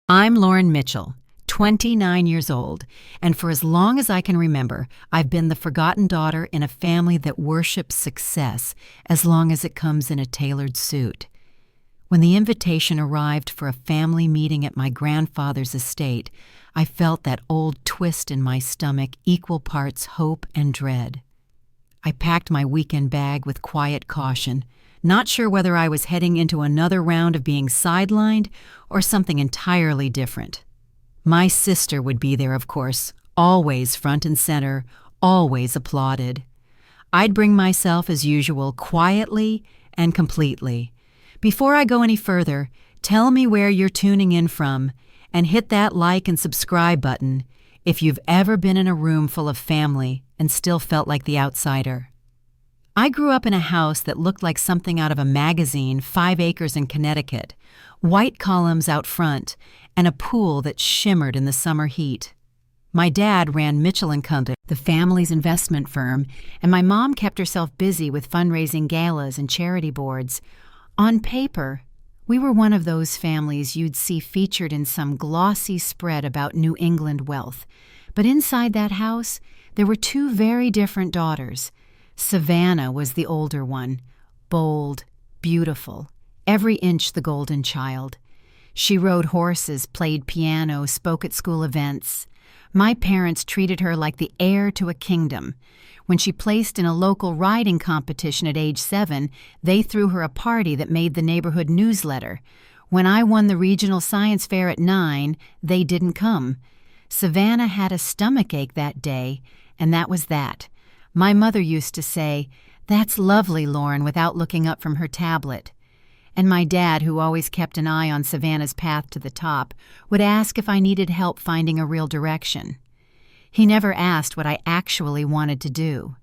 I'm Lauren Mitchell, 29 years old, and for as long as I can remember, I've been the forgotten daughter in a family that worships success as long as it comes in a tailored suit. When the invitation arrived for a family meeting at my grandfather's estate, I felt that old twist in my stomach, equal parts hope and dread. I packed my weekend bag with quiet caution, not sure whether I was heading into another round of being sidelined or something entirely different. My sister would be there, of course, always front and center, always applauded. I'd bring myself as usual, quietly and completely. Before I go any further, tell me where you're tuning in from and hit that like and subscribe button if you've ever been in a room full of family and still felt like the outsider. I grew up in a house that looked like something out of a magazine, 5 acres in Connecticut, white columns out front, and a pool that shimmered in the summer heat. My dad ran Mitchell & Company, the family's investment firm, and my mom kept herself busy with fundraising galas and charity boards. On paper, we were one of those families you'd see featured in some glossy spread about New England wealth. But inside that house, there were 2 very different daughters. Savannah was the older one, bold, beautiful, every inch the golden child. She rode horses, played piano, spoke at school events. My parents treated her like the heir to a kingdom. When she placed in a local riding competition at age 7, they threw her a party that made the neighborhood newsletter. When I won the regional science fair at 9, they didn't come. Savannah had a stomachache that day, and that was that. My mother used to say, "That's lovely, Lauren," without looking up from her tablet. And my dad, who always kept an eye on Savannah's path to the top, would ask if I needed help finding a real direction. He never asked what I actually wanted to do.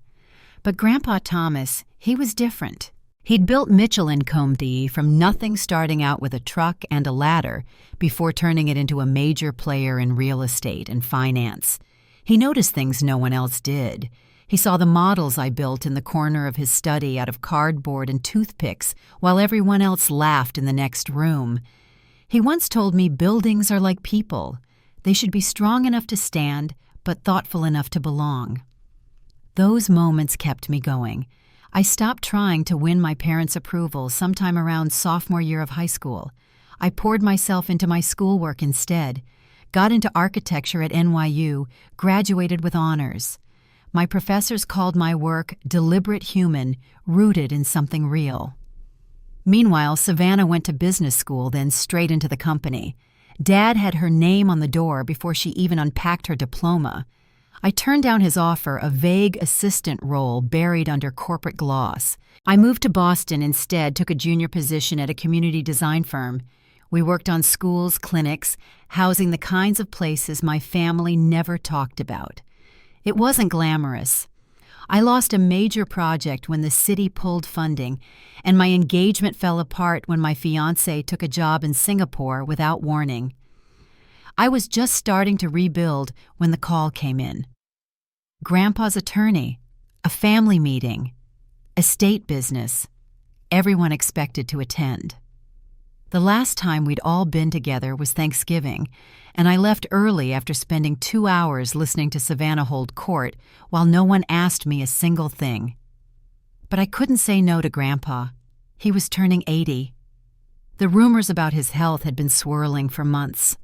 But Grandpa Thomas, he was different. He'd built Mitchell & Company from nothing, starting out with a truck and a ladder before turning it into a major player in real estate and finance. He noticed things no one else did. He saw the models I built in the corner of his study out of cardboard and toothpicks while everyone else laughed in the next room. He once told me buildings are like people. They should be strong enough to stand, but thoughtful enough to belong. Those moments kept me going. I stopped trying to win my parents' approval sometime around sophomore year of high school. I poured myself into my schoolwork instead, got into architecture at NYU, graduated with honors. My professors called my work deliberate human, rooted in something real. Meanwhile, Savannah went to business school, then straight into the company. Dad had her name on the door before she even unpacked her diploma. I turned down his offer, a vague assistant role buried under corporate gloss. I moved to Boston instead, took a junior position at a community design firm. We worked on schools, clinics, housing the kinds of places my family never talked about. It wasn't glamorous. I lost a major project when the city pulled funding, and my engagement fell apart when my fiancé took a job in Singapore without warning. I was just starting to rebuild when the call came in. Grandpa's attorney, a family meeting, estate business. Everyone expected to attend. The last time we'd all been together was Thanksgiving, and I left early after spending 2 hours listening to Savannah hold court while no one asked me a single thing. But I couldn't say no to Grandpa. He was turning 80. The rumors about his health had been swirling for months.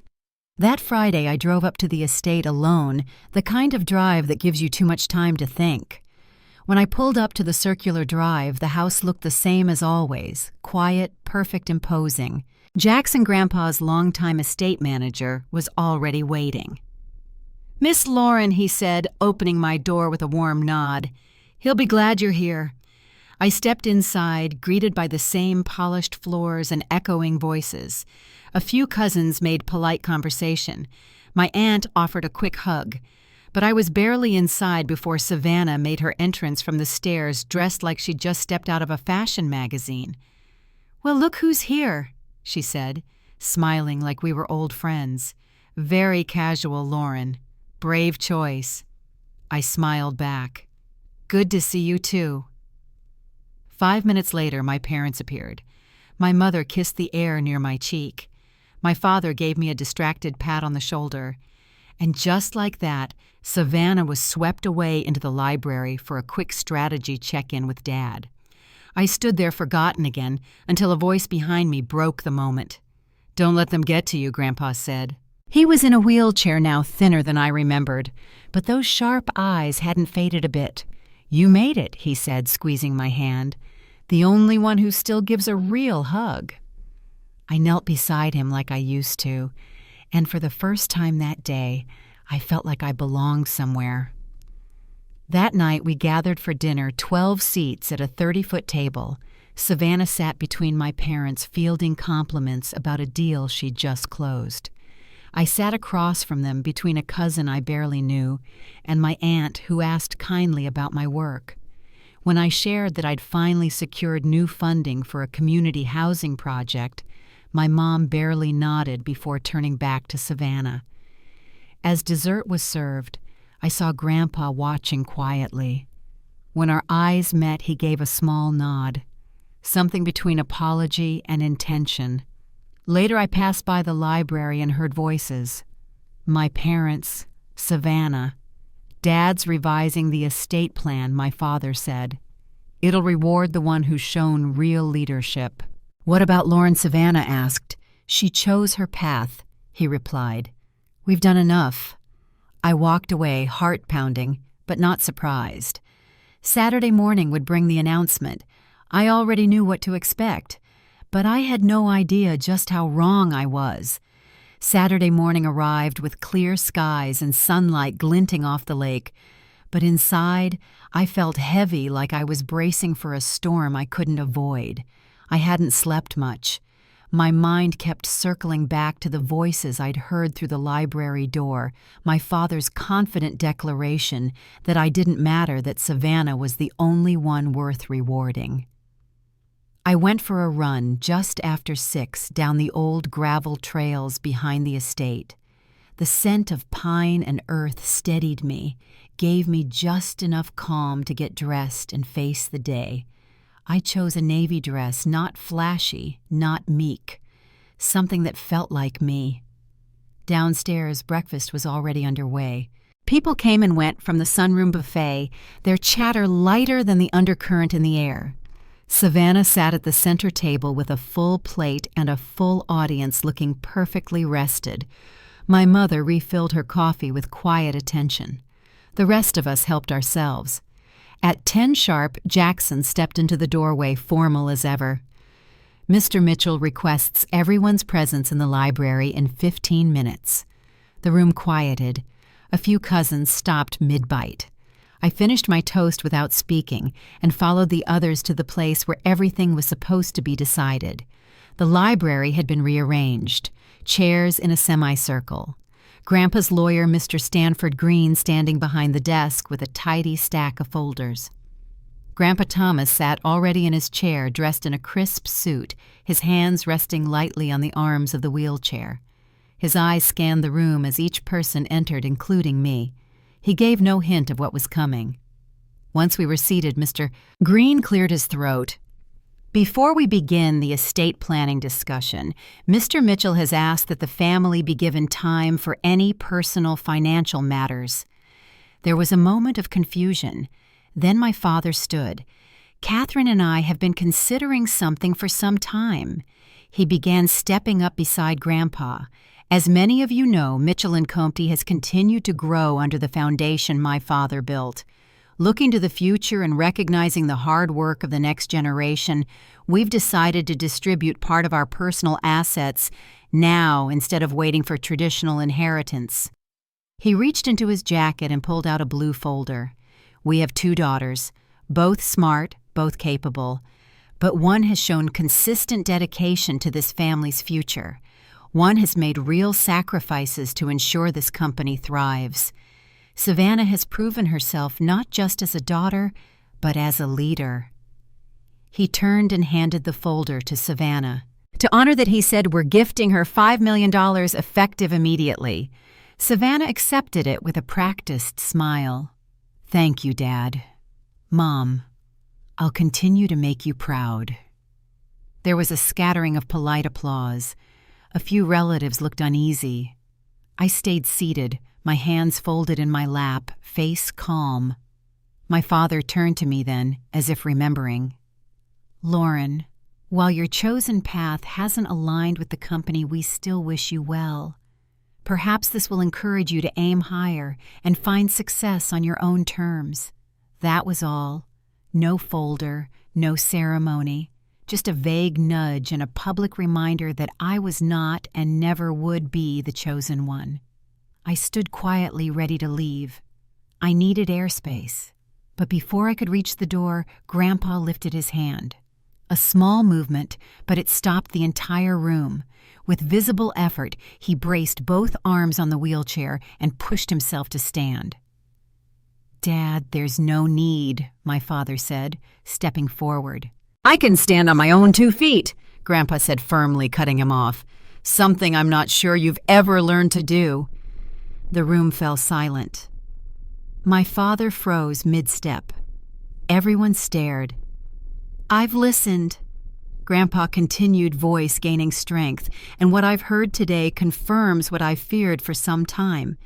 That Friday, I drove up to the estate alone, the kind of drive that gives you too much time to think. When I pulled up to the circular drive, the house looked the same as always, quiet, perfect, imposing. Jackson, Grandpa's longtime estate manager, was already waiting. "Miss Lauren," he said, opening my door with a warm nod. "He'll be glad you're here." I stepped inside, greeted by the same polished floors and echoing voices. A few cousins made polite conversation. My aunt offered a quick hug. But I was barely inside before Savannah made her entrance from the stairs, dressed like she'd just stepped out of a fashion magazine. "Well, look who's here," she said, smiling like we were old friends. "Very casual, Lauren. Brave choice." I smiled back. "Good to see you, too." 5 minutes later, my parents appeared. My mother kissed the air near my cheek. My father gave me a distracted pat on the shoulder. And just like that, Savannah was swept away into the library for a quick strategy check-in with Dad. I stood there forgotten again until a voice behind me broke the moment. "Don't let them get to you," Grandpa said. He was in a wheelchair now, thinner than I remembered, but those sharp eyes hadn't faded a bit. "You made it," he said, squeezing my hand. "The only one who still gives a real hug." I knelt beside him like I used to, and for the first time that day, I felt like I belonged somewhere. That night we gathered for dinner, 12 seats at a 30-foot table. Savannah sat between my parents, fielding compliments about a deal she'd just closed. I sat across from them between a cousin I barely knew and my aunt who asked kindly about my work. When I shared that I'd finally secured new funding for a community housing project, my mom barely nodded before turning back to Savannah. As dessert was served, I saw Grandpa watching quietly. When our eyes met, he gave a small nod, something between apology and intention. Later, I passed by the library and heard voices. My parents, Savannah. Dad's revising the estate plan, my father said. It'll reward the one who's shown real leadership. What about Lauren? Savannah asked. She chose her path, he replied. We've done enough. I walked away, heart pounding, but not surprised. Saturday morning would bring the announcement. I already knew what to expect, but I had no idea just how wrong I was. Saturday morning arrived with clear skies and sunlight glinting off the lake, but inside I felt heavy, like I was bracing for a storm I couldn't avoid. I hadn't slept much. My mind kept circling back to the voices I'd heard through the library door, my father's confident declaration that I didn't matter, that Savannah was the only one worth rewarding. I went for a run just after 6 down the old gravel trails behind the estate. The scent of pine and earth steadied me, gave me just enough calm to get dressed and face the day. I chose a navy dress, not flashy, not meek, something that felt like me. Downstairs, breakfast was already underway. People came and went from the sunroom buffet, their chatter lighter than the undercurrent in the air. Savannah sat at the center table with a full plate and a full audience, looking perfectly rested. My mother refilled her coffee with quiet attention. The rest of us helped ourselves. At 10 sharp, Jackson stepped into the doorway, formal as ever. Mr. Mitchell requests everyone's presence in the library in 15 minutes. The room quieted. A few cousins stopped mid-bite. I finished my toast without speaking and followed the others to the place where everything was supposed to be decided. The library had been rearranged, chairs in a semicircle. Grandpa's lawyer, Mr. Stanford Green, standing behind the desk with a tidy stack of folders. Grandpa Thomas sat already in his chair, dressed in a crisp suit, his hands resting lightly on the arms of the wheelchair. His eyes scanned the room as each person entered, including me. He gave no hint of what was coming. Once we were seated, Mr. Green cleared his throat. Before we begin the estate planning discussion, Mr. Mitchell has asked that the family be given time for any personal financial matters. There was a moment of confusion. Then my father stood. Catherine and I have been considering something for some time. He began stepping up beside Grandpa. As many of you know, Mitchell & Company has continued to grow under the foundation my father built. Looking to the future and recognizing the hard work of the next generation, we've decided to distribute part of our personal assets now instead of waiting for traditional inheritance. He reached into his jacket and pulled out a blue folder. We have 2 daughters, both smart, both capable, but one has shown consistent dedication to this family's future. One has made real sacrifices to ensure this company thrives. Savannah has proven herself not just as a daughter, but as a leader. He turned and handed the folder to Savannah. To honor that, he said, we're gifting her $5 million effective immediately. Savannah accepted it with a practiced smile. Thank you, Dad. Mom, I'll continue to make you proud. There was a scattering of polite applause. A few relatives looked uneasy. I stayed seated, my hands folded in my lap, face calm. My father turned to me then, as if remembering. "Lauren, while your chosen path hasn't aligned with the company, we still wish you well. Perhaps this will encourage you to aim higher and find success on your own terms." That was all. No folder, no ceremony, just a vague nudge and a public reminder that I was not and never would be the chosen one. I stood quietly ready to leave. I needed airspace. But before I could reach the door, Grandpa lifted his hand. A small movement, but it stopped the entire room. With visible effort, he braced both arms on the wheelchair and pushed himself to stand. "Dad, there's no need," my father said, stepping forward. "I can stand on my own 2 feet," Grandpa said firmly, cutting him off. "Something I'm not sure you've ever learned to do." The room fell silent. My father froze mid-step. Everyone stared. "I've listened," Grandpa continued, voice gaining strength, "and what I've heard today confirms what I've feared for some time.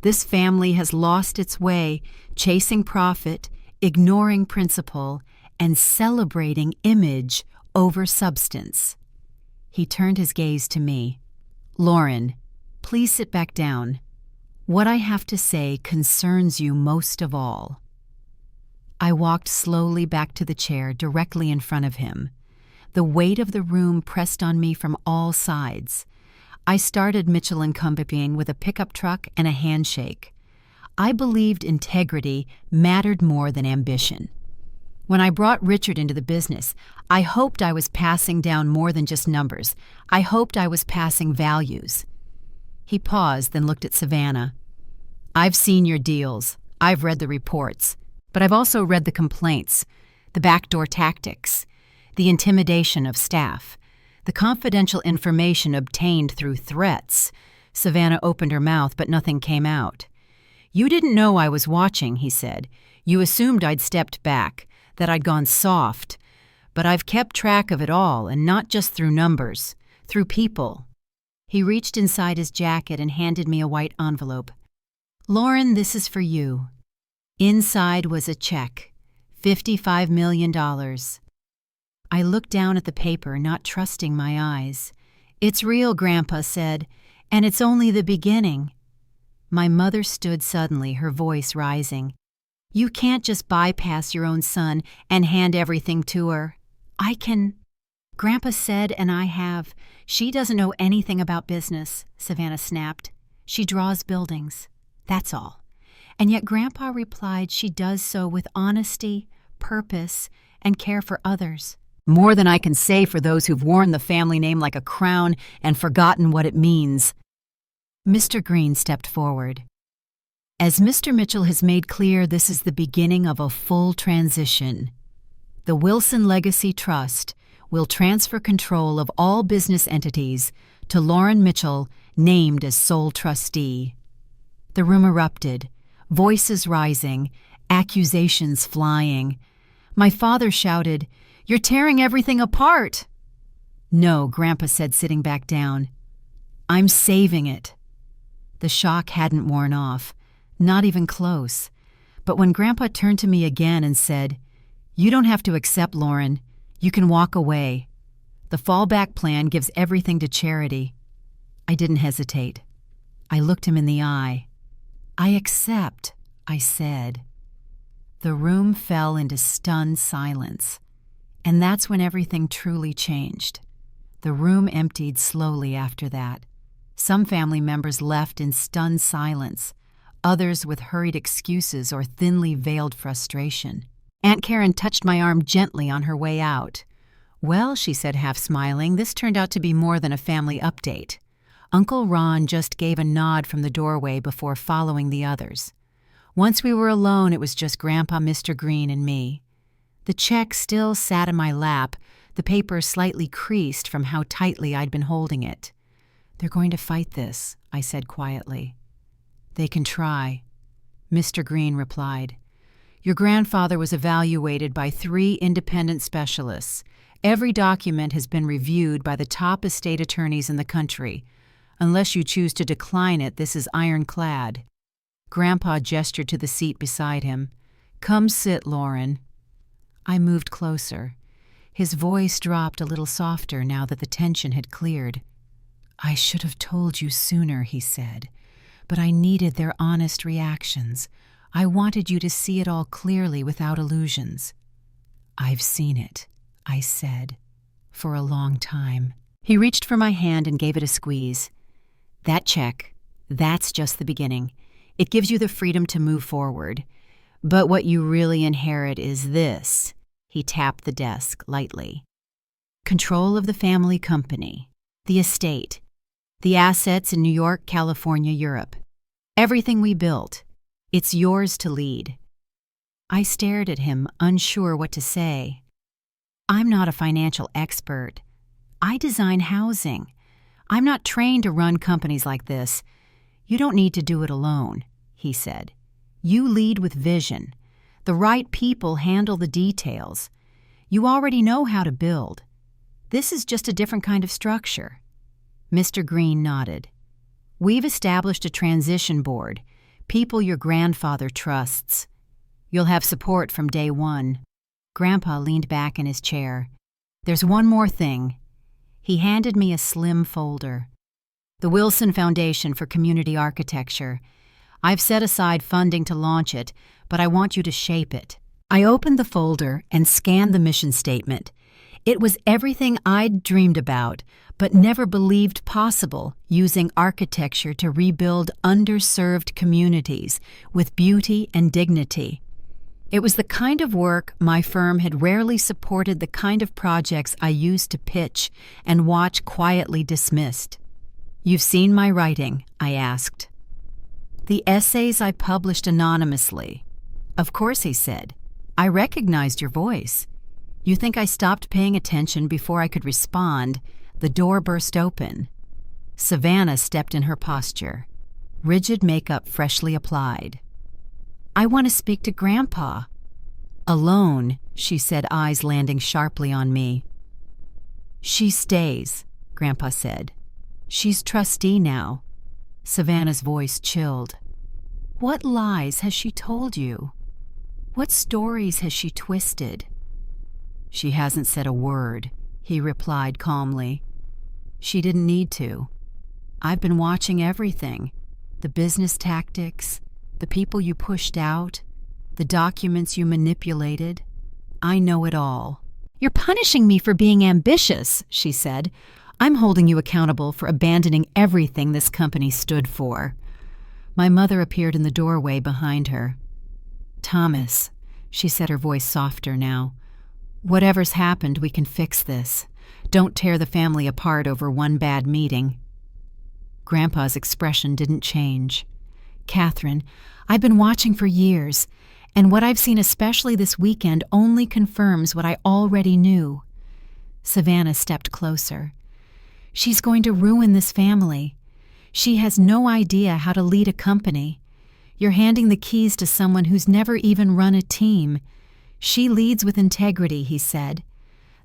This family has lost its way, chasing profit, ignoring principle, and celebrating image over substance." He turned his gaze to me. "Lauren, please sit back down. What I have to say concerns you most of all." I walked slowly back to the chair directly in front of him. The weight of the room pressed on me from all sides. I started Mitchell & Company with a pickup truck and a handshake. I believed integrity mattered more than ambition. When I brought Richard into the business, I hoped I was passing down more than just numbers. I hoped I was passing values. He paused, then looked at Savannah. "I've seen your deals. I've read the reports. But I've also read the complaints, the backdoor tactics, the intimidation of staff, the confidential information obtained through threats." Savannah opened her mouth, but nothing came out. "You didn't know I was watching," he said. "You assumed I'd stepped back, that I'd gone soft. But I've kept track of it all, and not just through numbers, through people." He reached inside his jacket and handed me a white envelope. "Lauren, this is for you." Inside was a check, $55 million. I looked down at the paper, not trusting my eyes. "It's real," Grandpa said, "and it's only the beginning." My mother stood suddenly, her voice rising. "You can't just bypass your own son and hand everything to her." "I can," Grandpa said, "and I have." "She doesn't know anything about business," Savannah snapped. "She draws buildings. That's all." And yet Grandpa replied she does so with honesty, purpose, and care for others. More than I can say for those who've worn the family name like a crown and forgotten what it means. Mr. Green stepped forward. "As Mr. Mitchell has made clear, this is the beginning of a full transition. The Wilson Legacy Trust will transfer control of all business entities to Lauren Mitchell, named as sole trustee." The room erupted. Voices rising, accusations flying. My father shouted, "You're tearing everything apart!" "No," Grandpa said, sitting back down. "I'm saving it." The shock hadn't worn off, not even close. But when Grandpa turned to me again and said, "You don't have to accept, Lauren. You can walk away. The fallback plan gives everything to charity." I didn't hesitate. I looked him in the eye. "I accept," I said. The room fell into stunned silence. And that's when everything truly changed. The room emptied slowly after that. Some family members left in stunned silence, others with hurried excuses or thinly veiled frustration. Aunt Karen touched my arm gently on her way out. "Well," she said, half smiling, "this turned out to be more than a family update." Uncle Ron just gave a nod from the doorway before following the others. Once we were alone, it was just Grandpa, Mr. Green, and me. The check still sat in my lap, the paper slightly creased from how tightly I'd been holding it. "They're going to fight this," I said quietly. "They can try," Mr. Green replied. "Your grandfather was evaluated by 3 independent specialists, Every document has been reviewed by the top estate attorneys in the country. Unless you choose to decline it, this is ironclad." Grandpa gestured to the seat beside him. "Come sit, Lauren." I moved closer. His voice dropped a little softer now that the tension had cleared. "I should have told you sooner," he said, "but I needed their honest reactions. I wanted you to see it all clearly without illusions." "I've seen it," I said, "for a long time." He reached for my hand and gave it a squeeze. "That check, that's just the beginning. It gives you the freedom to move forward. But what you really inherit is this." He tapped the desk lightly. "Control of the family company, the estate, the assets in New York, California, Europe. Everything we built. It's yours to lead." I stared at him, unsure what to say. "I'm not a financial expert. I design housing. I'm not trained to run companies like this. You don't need to do it alone," he said. "You lead with vision. The right people handle the details. You already know how to build. This is just a different kind of structure." Mr. Green nodded. "We've established a transition board, people your grandfather trusts. You'll have support from day one." Grandpa leaned back in his chair. "There's one more thing." He handed me a slim folder. "The Wilson Foundation for Community Architecture. I've set aside funding to launch it, but I want you to shape it." I opened the folder and scanned the mission statement. It was everything I'd dreamed about, but never believed possible, using architecture to rebuild underserved communities with beauty and dignity. It was the kind of work my firm had rarely supported, the kind of projects I used to pitch and watch quietly dismissed. "You've seen my writing?" I asked. "The essays I published anonymously." "Of course," he said. "I recognized your voice." You think I stopped paying attention before I could respond? The door burst open. Savannah stepped in her posture, rigid makeup freshly applied. "I want to speak to Grandpa." "Alone," she said, eyes landing sharply on me. "She stays," Grandpa said. "She's trustee now." Savannah's voice chilled. "What lies has she told you? What stories has she twisted?" "She hasn't said a word," he replied calmly. "She didn't need to. I've been watching everything. The business tactics, the people you pushed out, the documents you manipulated. I know it all." "You're punishing me for being ambitious," she said. "I'm holding you accountable for abandoning everything this company stood for." My mother appeared in the doorway behind her. "Thomas," she said, her voice softer now, "whatever's happened, we can fix this. Don't tear the family apart over one bad meeting." Grandpa's expression didn't change. "Catherine, I've been watching for years, and what I've seen especially this weekend only confirms what I already knew." Savannah stepped closer. "She's going to ruin this family. She has no idea how to lead a company. You're handing the keys to someone who's never even run a team. She leads with integrity," he said.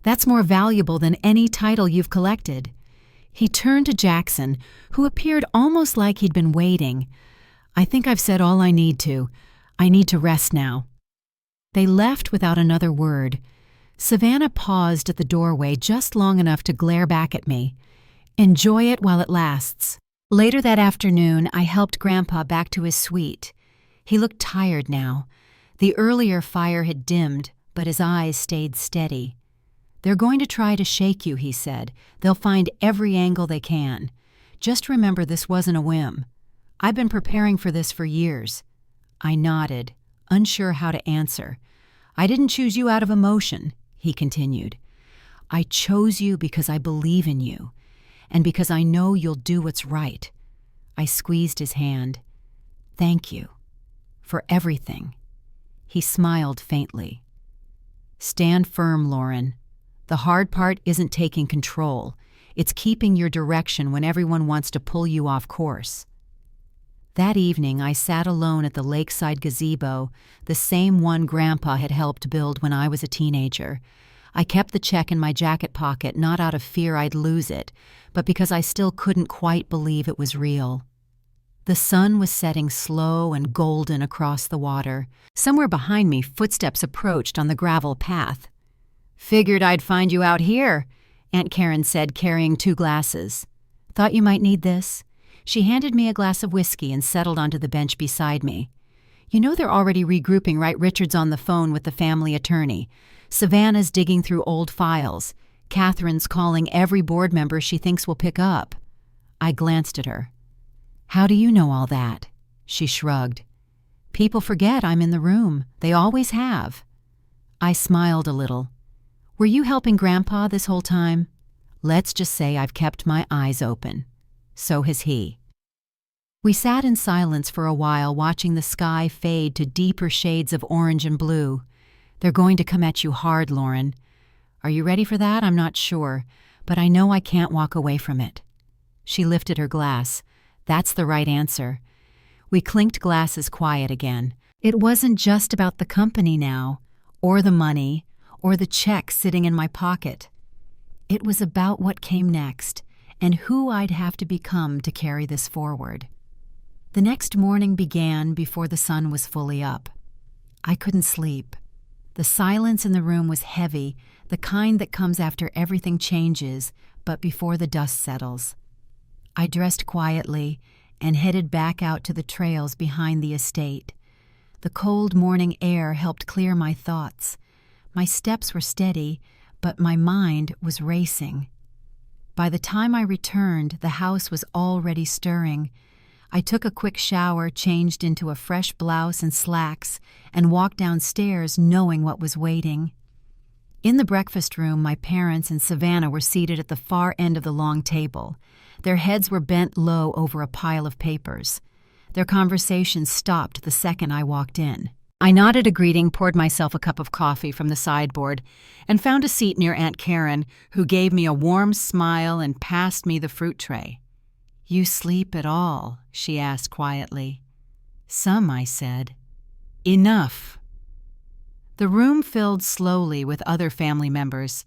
"That's more valuable than any title you've collected." He turned to Jackson, who appeared almost like he'd been waiting. "I think I've said all I need to. I need to rest now." They left without another word. Savannah paused at the doorway just long enough to glare back at me. "Enjoy it while it lasts." Later that afternoon, I helped Grandpa back to his suite. He looked tired now. The earlier fire had dimmed, but his eyes stayed steady. "They're going to try to shake you," he said. "They'll find every angle they can. Just remember, this wasn't a whim. I've been preparing for this for years." I nodded, unsure how to answer. "I didn't choose you out of emotion," he continued. "I chose you because I believe in you, and because I know you'll do what's right." I squeezed his hand. "Thank you for everything." He smiled faintly. "Stand firm, Lauren. The hard part isn't taking control. It's keeping your direction when everyone wants to pull you off course." That evening, I sat alone at the lakeside gazebo, the same one Grandpa had helped build when I was a teenager. I kept the check in my jacket pocket not out of fear I'd lose it, but because I still couldn't quite believe it was real. The sun was setting slow and golden across the water. Somewhere behind me, footsteps approached on the gravel path. "Figured I'd find you out here," Aunt Karen said, carrying 2 glasses. "Thought you might need this." She handed me a glass of whiskey and settled onto the bench beside me. "You know they're already regrouping, right? Richard's on the phone with the family attorney. Savannah's digging through old files. Catherine's calling every board member she thinks will pick up." I glanced at her. "How do you know all that?" She shrugged. "People forget I'm in the room. They always have." I smiled a little. "Were you helping Grandpa this whole time?" "Let's just say I've kept my eyes open. So has he." We sat in silence for a while, watching the sky fade to deeper shades of orange and blue. "They're going to come at you hard, Lauren. Are you ready for that? I'm not sure, but I know I can't walk away from it." She lifted her glass. "That's the right answer." We clinked glasses quiet again. It wasn't just about the company now, or the money, or the check sitting in my pocket. It was about what came next, and who I'd have to become to carry this forward. The next morning began before the sun was fully up. I couldn't sleep. The silence in the room was heavy, the kind that comes after everything changes, but before the dust settles. I dressed quietly and headed back out to the trails behind the estate. The cold morning air helped clear my thoughts. My steps were steady, but my mind was racing. By the time I returned, the house was already stirring. I took a quick shower, changed into a fresh blouse and slacks, and walked downstairs knowing what was waiting. In the breakfast room, my parents and Savannah were seated at the far end of the long table. Their heads were bent low over a pile of papers. Their conversation stopped the second I walked in. I nodded a greeting, poured myself a cup of coffee from the sideboard, and found a seat near Aunt Karen, who gave me a warm smile and passed me the fruit tray. "You sleep at all?" she asked quietly. "Some," I said. "Enough." The room filled slowly with other family members.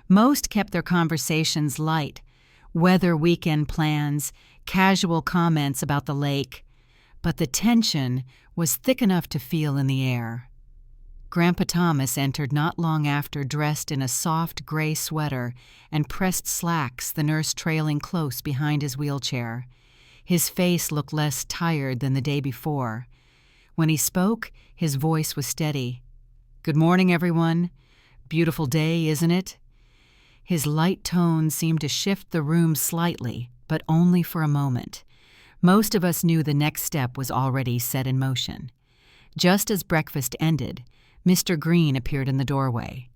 Most kept their conversations light, weather weekend plans, casual comments about the lake, but the tension was thick enough to feel in the air. Grandpa Thomas entered not long after, dressed in a soft gray sweater and pressed slacks, the nurse trailing close behind his wheelchair. His face looked less tired than the day before. When he spoke, his voice was steady. "Good morning, everyone. Beautiful day, isn't it?" His light tone seemed to shift the room slightly, but only for a moment. Most of us knew the next step was already set in motion. Just as breakfast ended, Mr. Green appeared in the doorway.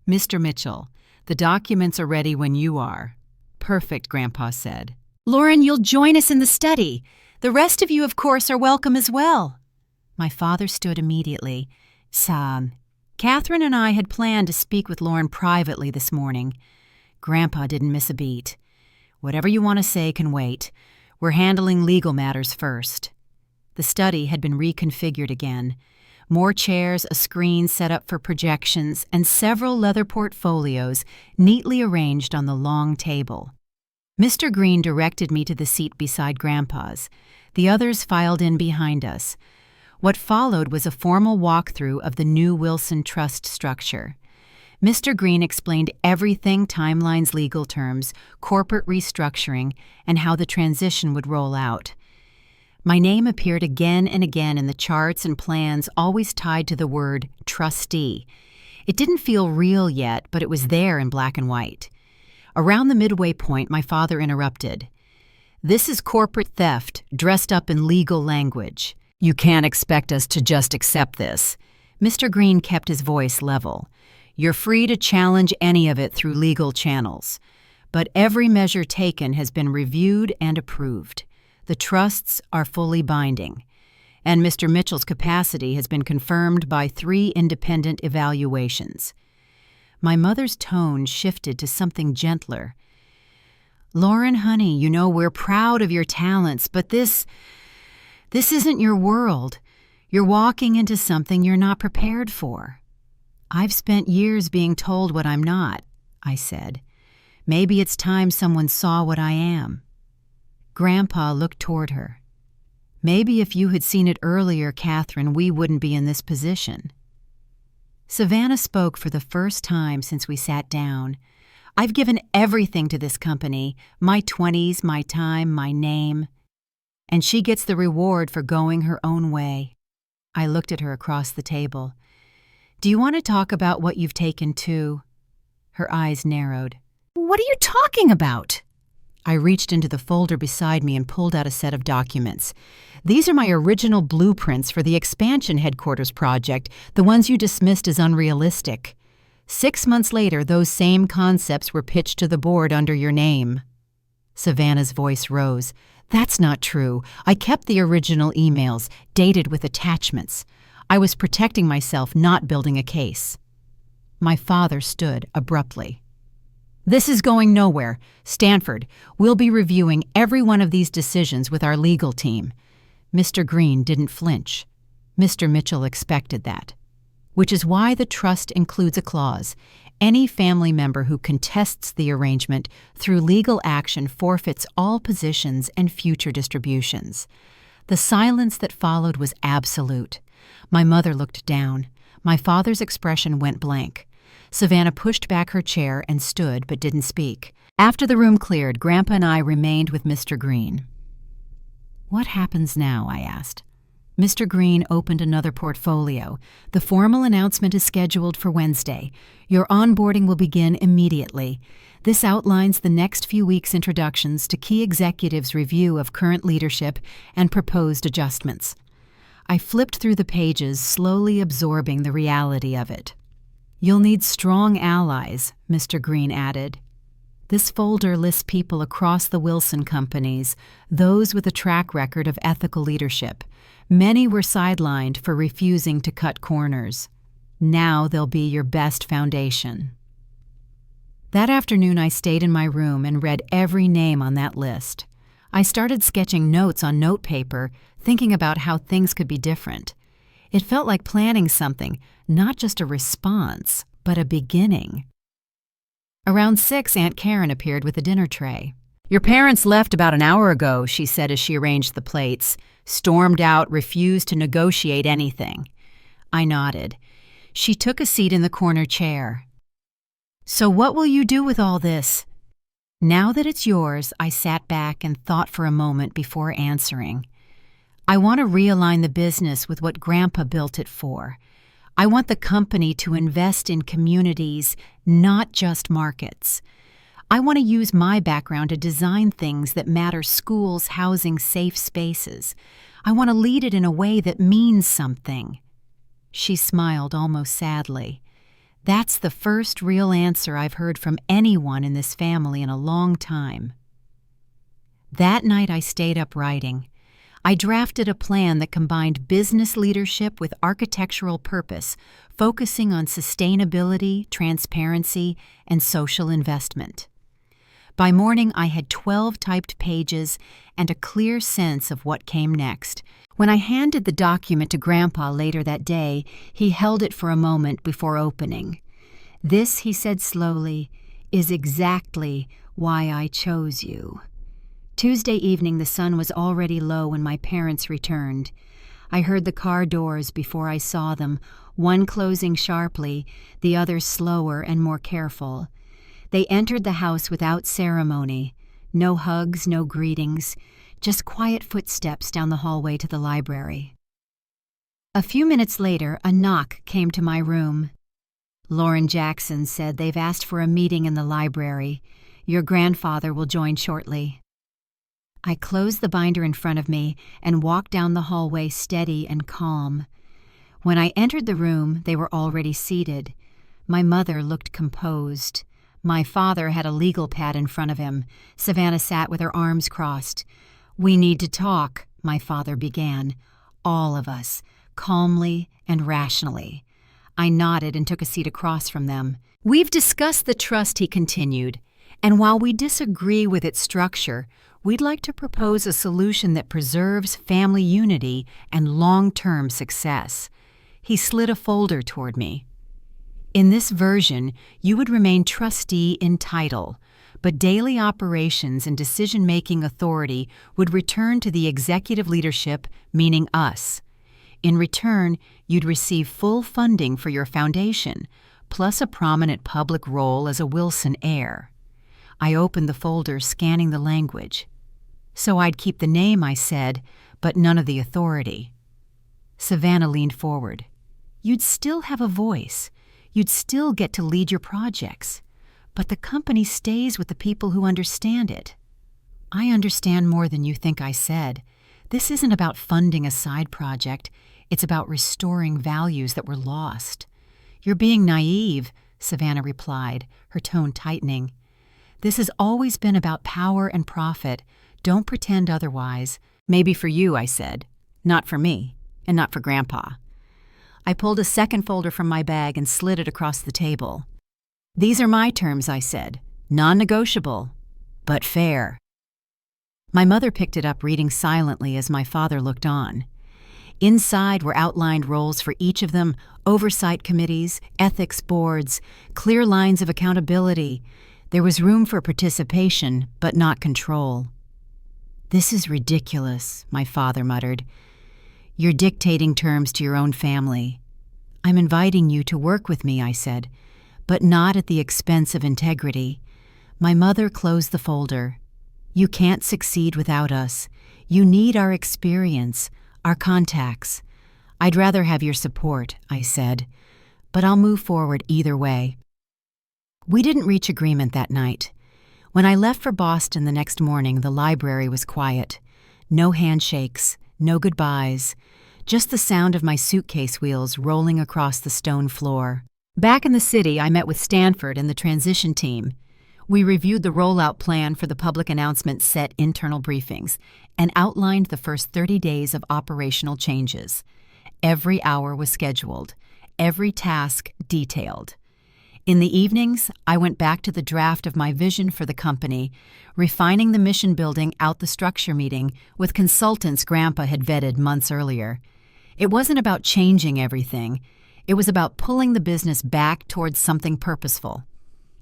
"Mr. Mitchell, the documents are ready when you are." "Perfect," Grandpa said. "Lauren, you'll join us in the study. The rest of you, of course, are welcome as well." My father stood immediately. "Sam, Catherine and I had planned to speak with Lauren privately this morning." Grandpa didn't miss a beat. "Whatever you want to say can wait. We're handling legal matters first." The study had been reconfigured again. More chairs, a screen set up for projections, and several leather portfolios neatly arranged on the long table. Mr. Green directed me to the seat beside Grandpa's. The others filed in behind us. What followed was a formal walkthrough of the new Wilson Trust structure. Mr. Green explained everything: timelines, legal terms, corporate restructuring, and how the transition would roll out. My name appeared again and again in the charts and plans, always tied to the word trustee. It didn't feel real yet, but it was there in black and white. Around the midway point, my father interrupted. "This is corporate theft, dressed up in legal language. You can't expect us to just accept this." Mr. Green kept his voice level. "You're free to challenge any of it through legal channels. But every measure taken has been reviewed and approved. The trusts are fully binding. And Mr. Mitchell's capacity has been confirmed by 3 independent evaluations." My mother's tone shifted to something gentler. "Lauren, honey, you know we're proud of your talents, but this isn't your world. You're walking into something you're not prepared for." "I've spent years being told what I'm not," I said. "Maybe it's time someone saw what I am." Grandpa looked toward her. "Maybe if you had seen it earlier, Catherine, we wouldn't be in this position." Savannah spoke for the first time since we sat down. "I've given everything to this company, my 20s, my time, my name. And she gets the reward for going her own way." I looked at her across the table. "Do you want to talk about what you've taken too?" Her eyes narrowed. "What are you talking about?" I reached into the folder beside me and pulled out a set of documents. "These are my original blueprints for the expansion headquarters project, the ones you dismissed as unrealistic. 6 months later, those same concepts were pitched to the board under your name." Savannah's voice rose. "That's not true. I kept the original emails, dated with attachments. I was protecting myself, not building a case." My father stood abruptly. "This is going nowhere. Stanford, we'll be reviewing every one of these decisions with our legal team." Mr. Green didn't flinch. Mr. Mitchell expected that. Which is why the trust includes a clause. Any family member who contests the arrangement through legal action forfeits all positions and future distributions. The silence that followed was absolute. My mother looked down. My father's expression went blank. Savannah pushed back her chair and stood but didn't speak. After the room cleared, Grandpa and I remained with Mr. Green. "What happens now?" I asked. Mr. Green opened another portfolio. "The formal announcement is scheduled for Wednesday. Your onboarding will begin immediately. This outlines the next few weeks' introductions to key executives' review of current leadership and proposed adjustments." I flipped through the pages, slowly absorbing the reality of it. "You'll need strong allies," Mr. Green added. This folder lists people across the Wilson companies, those with a track record of ethical leadership. Many were sidelined for refusing to cut corners. Now they'll be your best foundation. That afternoon I stayed in my room and read every name on that list. I started sketching notes on notepaper, thinking about how things could be different. It felt like planning something, not just a response, but a beginning. Around 6, Aunt Karen appeared with a dinner tray. "Your parents left about an hour ago," she said as she arranged the plates. "Stormed out, refused to negotiate anything." I nodded. She took a seat in the corner chair. "So what will you do with all this?" "Now that it's yours," I sat back and thought for a moment before answering. "I want to realign the business with what Grandpa built it for. I want the company to invest in communities, not just markets. I want to use my background to design things that matter: schools, housing, safe spaces. I want to lead it in a way that means something." She smiled almost sadly. "That's the first real answer I've heard from anyone in this family in a long time." That night I stayed up writing. I drafted a plan that combined business leadership with architectural purpose, focusing on sustainability, transparency, and social investment. By morning, I had 12 typed pages and a clear sense of what came next. When I handed the document to Grandpa later that day, he held it for a moment before opening. "This," he said slowly, "is exactly why I chose you." Tuesday evening, the sun was already low when my parents returned. I heard the car doors before I saw them, one closing sharply, the other slower and more careful. They entered the house without ceremony. No hugs, no greetings, just quiet footsteps down the hallway to the library. A few minutes later, a knock came to my room. "Lauren Jackson said they've asked for a meeting in the library. Your grandfather will join shortly." I closed the binder in front of me and walked down the hallway steady and calm. When I entered the room, they were already seated. My mother looked composed. My father had a legal pad in front of him. Savannah sat with her arms crossed. "We need to talk," my father began. "All of us, calmly and rationally." I nodded and took a seat across from them. "We've discussed the trust," he continued, "and while we disagree with its structure, we'd like to propose a solution that preserves family unity and long-term success." He slid a folder toward me. In this version, you would remain trustee in title, but daily operations and decision-making authority would return to the executive leadership, meaning us. In return, you'd receive full funding for your foundation, plus a prominent public role as a Wilson heir. I opened the folder, scanning the language. So I'd keep the name, I said, but none of the authority. Savannah leaned forward. You'd still have a voice. You'd still get to lead your projects. But the company stays with the people who understand it. I understand more than you think, I said. This isn't about funding a side project. It's about restoring values that were lost. You're being naive, Savannah replied, her tone tightening. This has always been about power and profit. Don't pretend otherwise. Maybe for you, I said. Not for me, and not for Grandpa. I pulled a second folder from my bag and slid it across the table. These are my terms, I said. Non-negotiable, but fair. My mother picked it up, reading silently as my father looked on. Inside were outlined roles for each of them, oversight committees, ethics boards, clear lines of accountability. There was room for participation, but not control. This is ridiculous, my father muttered. You're dictating terms to your own family. I'm inviting you to work with me, I said, but not at the expense of integrity. My mother closed the folder. You can't succeed without us. You need our experience, our contacts. I'd rather have your support, I said, but I'll move forward either way. We didn't reach agreement that night. When I left for Boston the next morning, the library was quiet. No handshakes, no goodbyes, just the sound of my suitcase wheels rolling across the stone floor. Back in the city, I met with Stanford and the transition team. We reviewed the rollout plan for the public announcement set internal briefings and outlined the first 30 days of operational changes. Every hour was scheduled, every task detailed. In the evenings, I went back to the draft of my vision for the company, refining the mission building out the structure meeting with consultants Grandpa had vetted months earlier. It wasn't about changing everything. It was about pulling the business back towards something purposeful.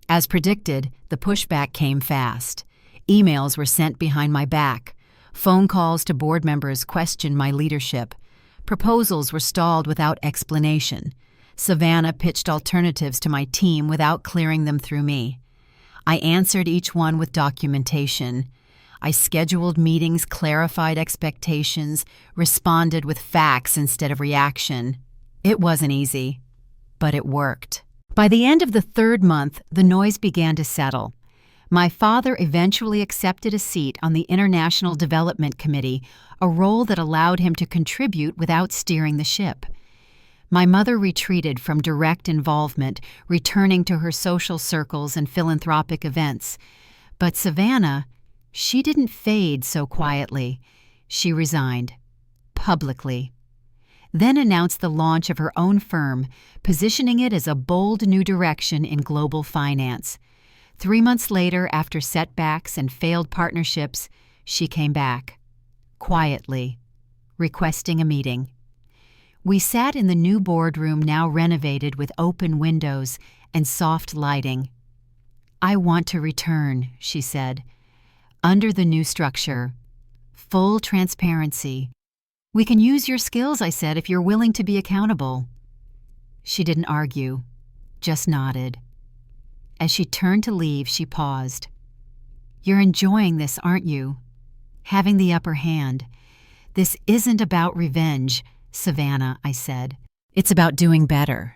As predicted, the pushback came fast. Emails were sent behind my back. Phone calls to board members questioned my leadership. Proposals were stalled without explanation. Savannah pitched alternatives to my team without clearing them through me. I answered each one with documentation. I scheduled meetings, clarified expectations, responded with facts instead of reaction. It wasn't easy, but it worked. By the end of the third month, the noise began to settle. My father eventually accepted a seat on the International Development Committee, a role that allowed him to contribute without steering the ship. My mother retreated from direct involvement, returning to her social circles and philanthropic events. But Savannah, she didn't fade so quietly. She resigned, publicly. Then announced the launch of her own firm, positioning it as a bold new direction in global finance. 3 months later, after setbacks and failed partnerships, she came back, quietly, requesting a meeting. We sat in the new boardroom, now renovated with open windows and soft lighting. I want to return, she said. Under the new structure. Full transparency. We can use your skills, I said, if you're willing to be accountable. She didn't argue, just nodded. As she turned to leave, she paused. You're enjoying this, aren't you? Having the upper hand. This isn't about revenge, Savannah, I said. It's about doing better.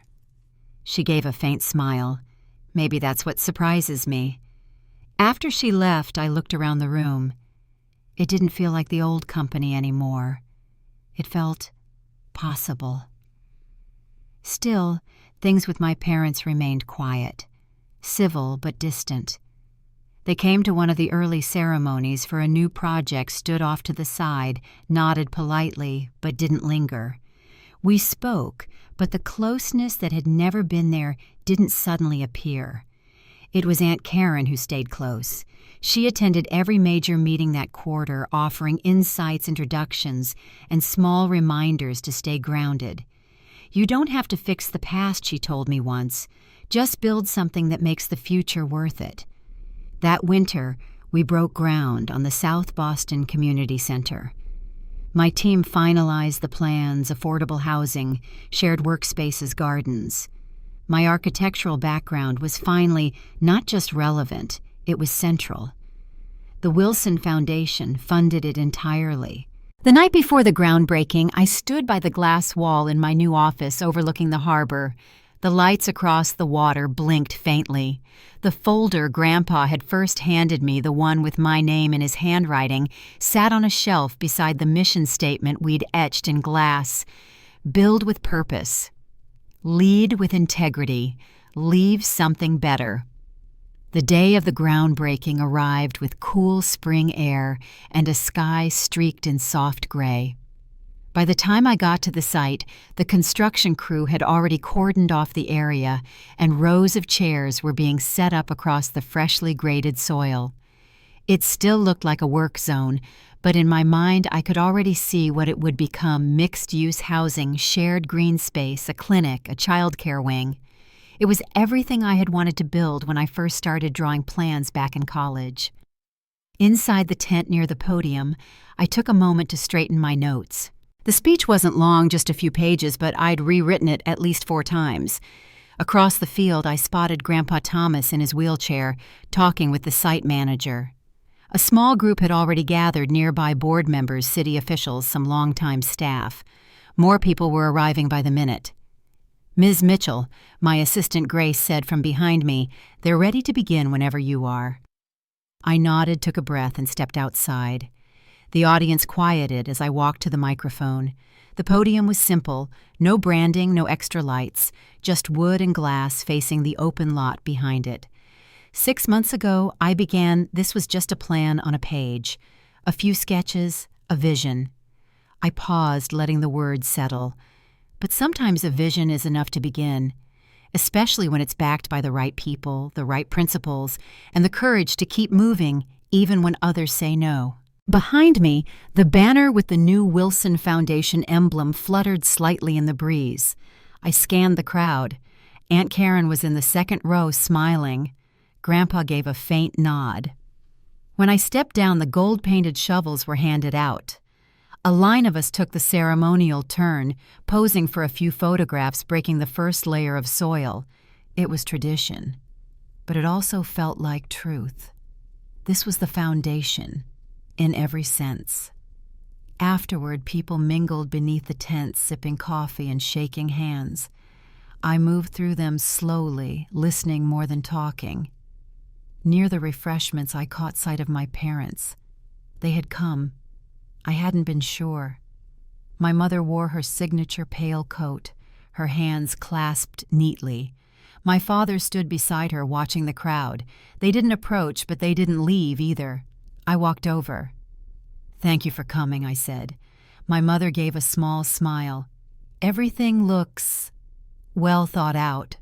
She gave a faint smile. Maybe that's what surprises me. After she left, I looked around the room. It didn't feel like the old company anymore. It felt possible. Still, things with my parents remained quiet, civil but distant. They came to one of the early ceremonies for a new project, stood off to the side, nodded politely, but didn't linger. We spoke, but the closeness that had never been there didn't suddenly appear. It was Aunt Karen who stayed close. She attended every major meeting that quarter, offering insights, introductions, and small reminders to stay grounded. You don't have to fix the past, she told me once. Just build something that makes the future worth it. That winter, we broke ground on the South Boston Community Center. My team finalized the plans, affordable housing, shared workspaces, gardens. My architectural background was finally not just relevant, it was central. The Wilson Foundation funded it entirely. The night before the groundbreaking, I stood by the glass wall in my new office overlooking the harbor. The lights across the water blinked faintly. The folder Grandpa had first handed me, the one with my name in his handwriting, sat on a shelf beside the mission statement we'd etched in glass. Build with purpose. Lead with integrity. Leave something better. The day of the groundbreaking arrived with cool spring air and a sky streaked in soft gray. By the time I got to the site, the construction crew had already cordoned off the area, and rows of chairs were being set up across the freshly graded soil. It still looked like a work zone, but in my mind I could already see what it would become: mixed-use housing, shared green space, a clinic, a childcare wing. It was everything I had wanted to build when I first started drawing plans back in college. Inside the tent near the podium, I took a moment to straighten my notes. The speech wasn't long, just a few pages, but I'd rewritten it at least 4 times. Across the field, I spotted Grandpa Thomas in his wheelchair, talking with the site manager. A small group had already gathered, nearby board members, city officials, some longtime staff. More people were arriving by the minute. "Ms. Mitchell," my assistant Grace said from behind me, "they're ready to begin whenever you are." I nodded, took a breath, and stepped outside. The audience quieted as I walked to the microphone. The podium was simple, no branding, no extra lights, just wood and glass facing the open lot behind it. 6 months ago, I began. This was just a plan on a page. A few sketches, a vision. I paused, letting the words settle. But sometimes a vision is enough to begin, especially when it's backed by the right people, the right principles, and the courage to keep moving even when others say no. Behind me, the banner with the new Wilson Foundation emblem fluttered slightly in the breeze. I scanned the crowd. Aunt Karen was in the second row, smiling. Grandpa gave a faint nod. When I stepped down, the gold-painted shovels were handed out. A line of us took the ceremonial turn, posing for a few photographs, breaking the first layer of soil. It was tradition, but it also felt like truth. This was the foundation, in every sense. Afterward, people mingled beneath the tents, sipping coffee and shaking hands. I moved through them slowly, listening more than talking. Near the refreshments, I caught sight of my parents. They had come. I hadn't been sure. My mother wore her signature pale coat, her hands clasped neatly. My father stood beside her, watching the crowd. They didn't approach, but they didn't leave either. I walked over. "Thank you for coming," I said. My mother gave a small smile. "Everything looks well thought out."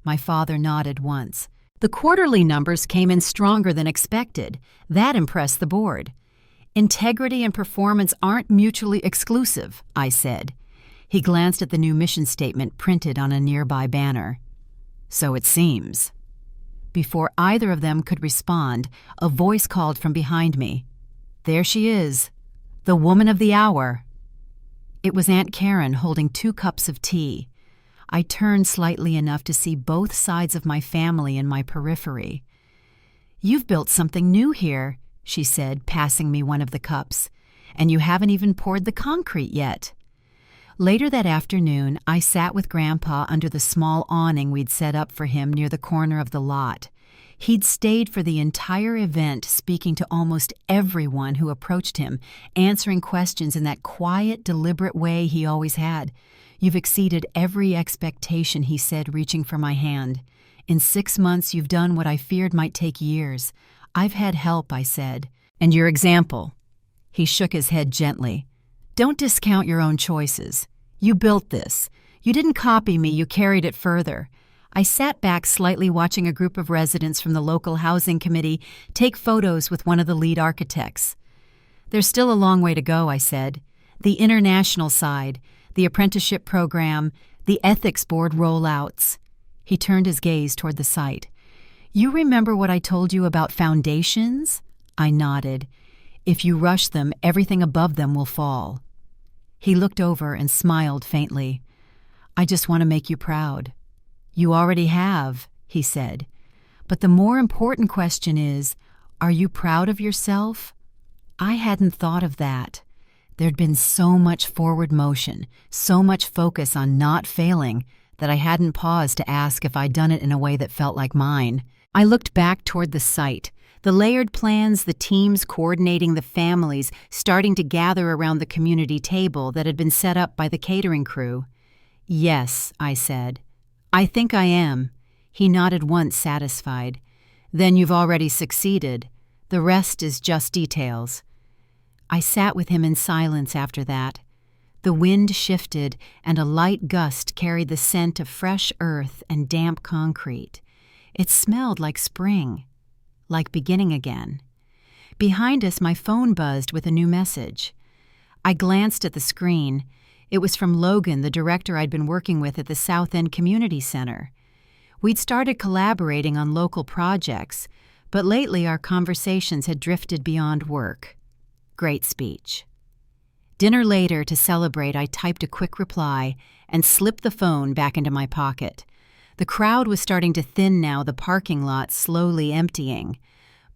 My father nodded once. The quarterly numbers came in stronger than expected. That impressed the board. "Integrity and performance aren't mutually exclusive," I said. He glanced at the new mission statement printed on a nearby banner. "So it seems." Before either of them could respond, a voice called from behind me. "There she is, the woman of the hour." It was Aunt Karen holding 2 cups of tea. I turned slightly enough to see both sides of my family in my periphery. "You've built something new here," she said, passing me one of the cups, "and you haven't even poured the concrete yet." Later that afternoon, I sat with Grandpa under the small awning we'd set up for him near the corner of the lot. He'd stayed for the entire event, speaking to almost everyone who approached him, answering questions in that quiet, deliberate way he always had. "You've exceeded every expectation," he said, reaching for my hand. "In 6 months, you've done what I feared might take years." "I've had help," I said. "And your example." He shook his head gently. "Don't discount your own choices. You built this. You didn't copy me, you carried it further." I sat back slightly, watching a group of residents from the local housing committee take photos with one of the lead architects. "There's still a long way to go," I said. "The international side, the apprenticeship program, The ethics board rollouts. He turned his gaze toward the site. You remember what I told you about foundations? I nodded. If you rush them, everything above them will fall. He looked over and smiled faintly. I just want to make you proud. You already have, he said. But the more important question is, are you proud of yourself? I hadn't thought of that. There'd been so much forward motion, so much focus on not failing, that I hadn't paused to ask if I'd done it in a way that felt like mine. I looked back toward the site, the layered plans, the teams coordinating the families, starting to gather around the community table that had been set up by the catering crew. Yes, I said. I think I am. He nodded once, satisfied. Then you've already succeeded. The rest is just details. I sat with him in silence after that. The wind shifted, and a light gust carried the scent of fresh earth and damp concrete. It smelled like spring, like beginning again. Behind us, my phone buzzed with a new message. I glanced at the screen. It was from Logan, the director I'd been working with at the South End Community Center. We'd started collaborating on local projects, but lately our conversations had drifted beyond work. Great speech. Dinner later, to celebrate, I typed a quick reply and slipped the phone back into my pocket. The crowd was starting to thin now, the parking lot slowly emptying.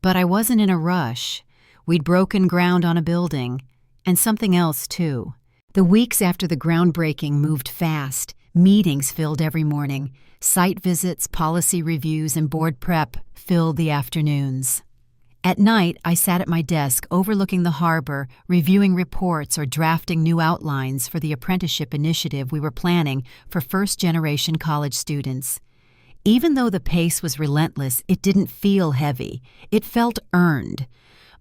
But I wasn't in a rush. We'd broken ground on a building, and something else too. The weeks after the groundbreaking moved fast. Meetings filled every morning. Site visits, policy reviews, and board prep filled the afternoons. At night, I sat at my desk overlooking the harbor, reviewing reports or drafting new outlines for the apprenticeship initiative we were planning for first-generation college students. Even though the pace was relentless, it didn't feel heavy. It felt earned.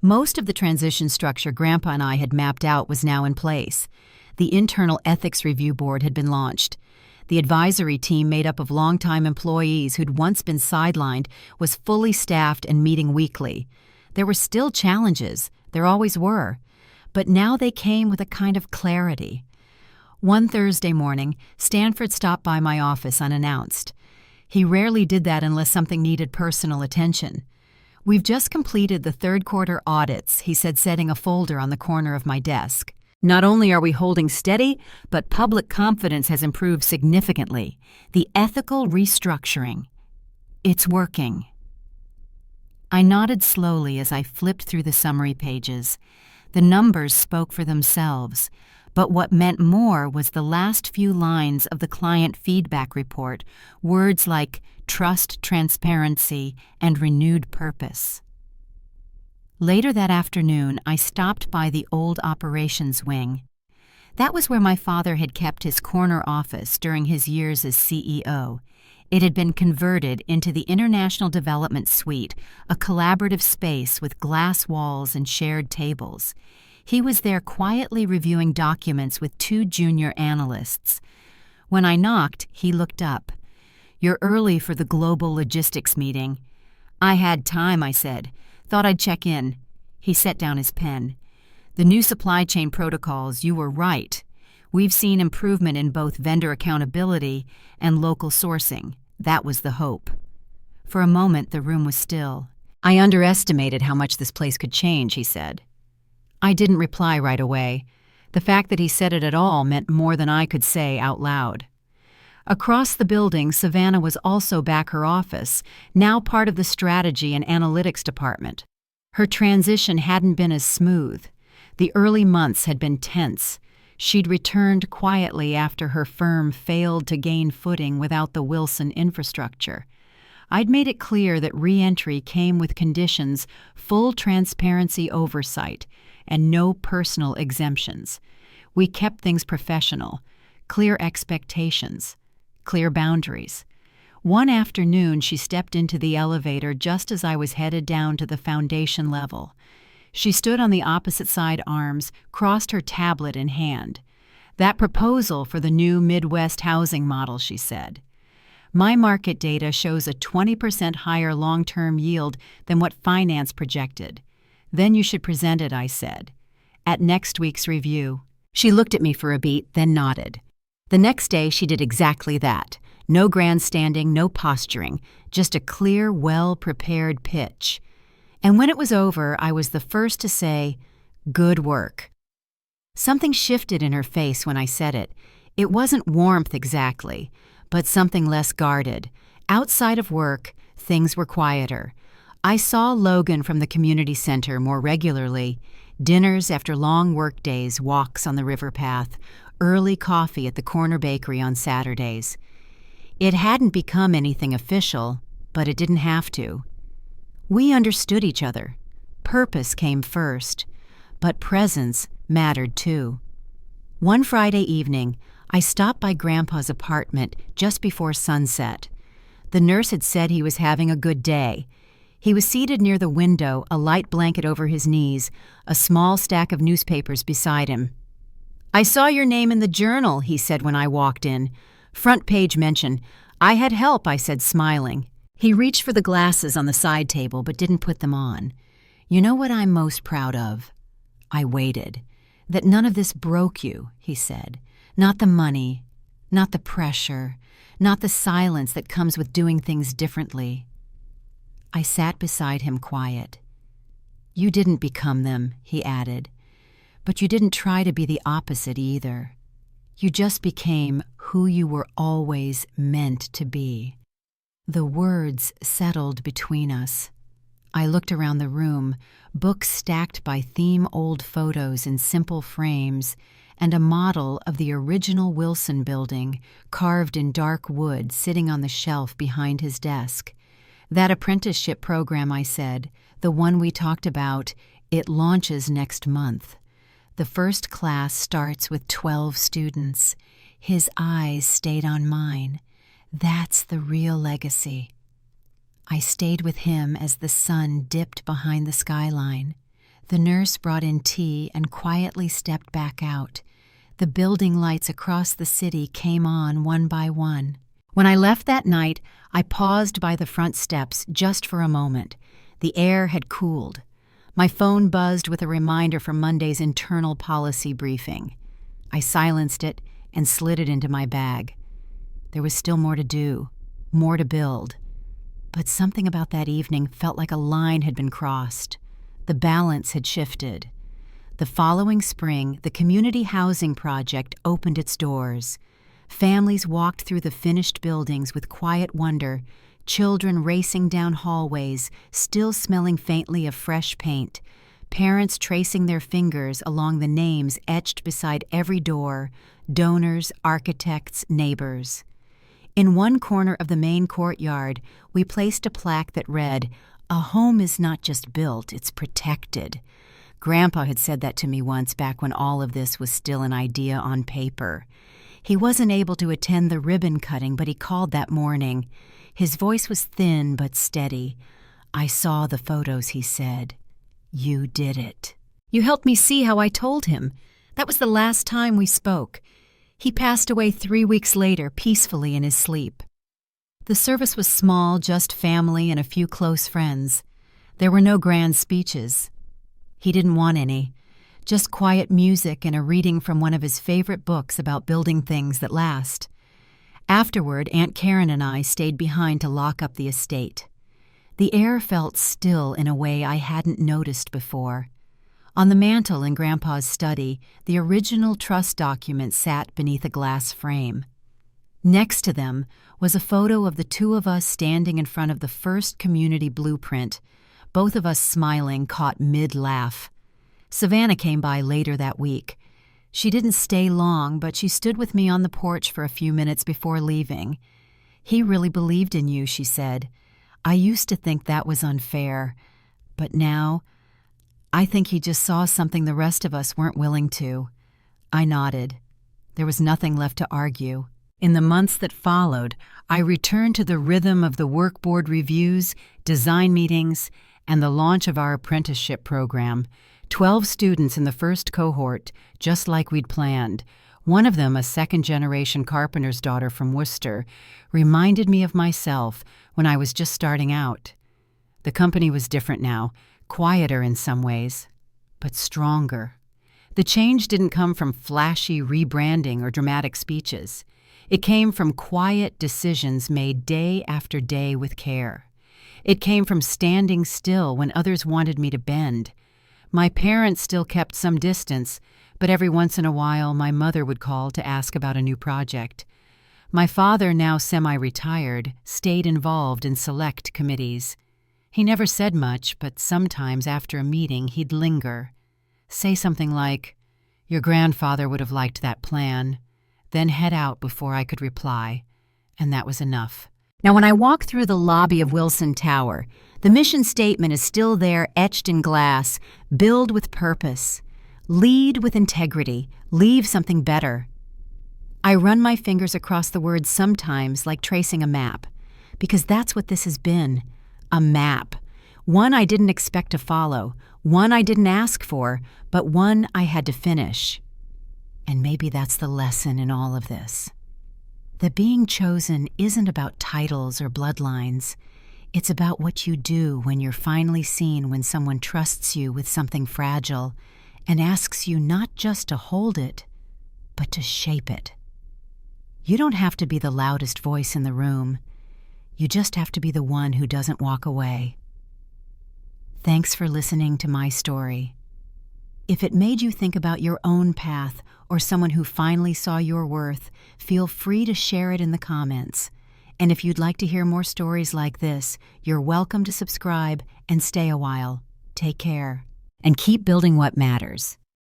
Most of the transition structure Grandpa and I had mapped out was now in place. The internal ethics review board had been launched. The advisory team, made up of longtime employees who'd once been sidelined, was fully staffed and meeting weekly. There were still challenges, there always were, but now they came with a kind of clarity. One Thursday morning, Stanford stopped by my office unannounced. He rarely did that unless something needed personal attention. We've just completed the third quarter audits, he said, setting a folder on the corner of my desk. Not only are we holding steady, but public confidence has improved significantly. The ethical restructuring. It's working. I nodded slowly as I flipped through the summary pages. The numbers spoke for themselves, but what meant more was the last few lines of the client feedback report, words like trust, transparency, and renewed purpose. Later that afternoon, I stopped by the old operations wing. That was where my father had kept his corner office during his years as CEO. It had been converted into the International Development Suite, a collaborative space with glass walls and shared tables. He was there quietly reviewing documents with 2 junior analysts. When I knocked, he looked up. "You're early for the global logistics meeting." "I had time," I said. "Thought I'd check in." He set down his pen. "The new supply chain protocols, you were right. We've seen improvement in both vendor accountability and local sourcing. That was the hope." For a moment, the room was still. "I underestimated how much this place could change," he said. I didn't reply right away. The fact that he said it at all meant more than I could say out loud. Across the building, Savannah was also back her office, now part of the strategy and analytics department. Her transition hadn't been as smooth. The early months had been tense. She'd returned quietly after her firm failed to gain footing without the Wilson infrastructure. I'd made it clear that re-entry came with conditions, full transparency oversight, and no personal exemptions. We kept things professional, clear expectations, clear boundaries. One afternoon, she stepped into the elevator just as I was headed down to the foundation level. She stood on the opposite side arms, crossed her tablet in hand. "That proposal for the new Midwest housing model," she said. "My market data shows a 20% higher long-term yield than what finance projected. Then you should present it," I said, "at next week's review." She looked at me for a beat, then nodded. The next day, she did exactly that. No grandstanding, no posturing, just a clear, well-prepared pitch. And when it was over, I was the first to say, "Good work." Something shifted in her face when I said it. It wasn't warmth exactly, but something less guarded. Outside of work, things were quieter. I saw Logan from the community center more regularly. Dinners after long work days, walks on the river path, early coffee at the corner bakery on Saturdays. It hadn't become anything official, but it didn't have to. We understood each other. Purpose came first, but presence mattered too. One Friday evening, I stopped by Grandpa's apartment just before sunset. The nurse had said he was having a good day. He was seated near the window, a light blanket over his knees, a small stack of newspapers beside him. "I saw your name in the journal," he said when I walked in. "Front page mention." "I had help," I said, smiling. He reached for the glasses on the side table but didn't put them on. "You know what I'm most proud of?" I waited. "That none of this broke you," he said. "Not the money, not the pressure, not the silence that comes with doing things differently." I sat beside him quiet. "You didn't become them," he added. "But you didn't try to be the opposite either. You just became who you were always meant to be." The words settled between us. I looked around the room, books stacked by theme-old photos in simple frames, and a model of the original Wilson building, carved in dark wood, sitting on the shelf behind his desk. "That apprenticeship program," I said, "the one we talked about, it launches next month. The first class starts with 12 students." His eyes stayed on mine. "That's the real legacy." I stayed with him as the sun dipped behind the skyline. The nurse brought in tea and quietly stepped back out. The building lights across the city came on one by one. When I left that night, I paused by the front steps just for a moment. The air had cooled. My phone buzzed with a reminder for Monday's internal policy briefing. I silenced it and slid it into my bag. There was still more to do, more to build. But something about that evening felt like a line had been crossed. The balance had shifted. The following spring, the community housing project opened its doors. Families walked through the finished buildings with quiet wonder, children racing down hallways, still smelling faintly of fresh paint, parents tracing their fingers along the names etched beside every door, donors, architects, neighbors. In one corner of the main courtyard, we placed a plaque that read, "A home is not just built, it's protected." Grandpa had said that to me once back when all of this was still an idea on paper. He wasn't able to attend the ribbon cutting, but he called that morning. His voice was thin but steady. "I saw the photos," he said. "You did it." "You helped me see how I told him. That was the last time we spoke." He passed away 3 weeks later, peacefully in his sleep. The service was small, just family and a few close friends. There were no grand speeches. He didn't want any. Just quiet music and a reading from one of his favorite books about building things that last. Afterward, Aunt Karen and I stayed behind to lock up the estate. The air felt still in a way I hadn't noticed before. On the mantel in Grandpa's study, the original trust documents sat beneath a glass frame. Next to them was a photo of the two of us standing in front of the first community blueprint, both of us smiling, caught mid-laugh. Savannah came by later that week. She didn't stay long, but she stood with me on the porch for a few minutes before leaving. "He really believed in you," she said. "I used to think that was unfair, but now I think he just saw something the rest of us weren't willing to." I nodded. There was nothing left to argue. In the months that followed, I returned to the rhythm of the work board reviews, design meetings, and the launch of our apprenticeship program. 12 students in the first cohort, just like we'd planned. One of them, a second-generation carpenter's daughter from Worcester, reminded me of myself when I was just starting out. The company was different now, quieter in some ways, but stronger. The change didn't come from flashy rebranding or dramatic speeches. It came from quiet decisions made day after day with care. It came from standing still when others wanted me to bend. My parents still kept some distance, but every once in a while my mother would call to ask about a new project. My father, now semi-retired, stayed involved in select committees. He never said much, but sometimes after a meeting he'd linger. Say something like, "Your grandfather would have liked that plan," then head out before I could reply, and that was enough. Now, when I walk through the lobby of Wilson Tower, the mission statement is still there, etched in glass: build with purpose, lead with integrity, leave something better. I run my fingers across the words sometimes like tracing a map, because that's what this has been, a map. One I didn't expect to follow, one I didn't ask for, but one I had to finish. And maybe that's the lesson in all of this. That being chosen isn't about titles or bloodlines. It's about what you do when you're finally seen, when someone trusts you with something fragile and asks you not just to hold it, but to shape it. You don't have to be the loudest voice in the room. You just have to be the one who doesn't walk away. Thanks for listening to my story. If it made you think about your own path or someone who finally saw your worth, feel free to share it in the comments. And if you'd like to hear more stories like this, you're welcome to subscribe and stay a while. Take care. And keep building what matters.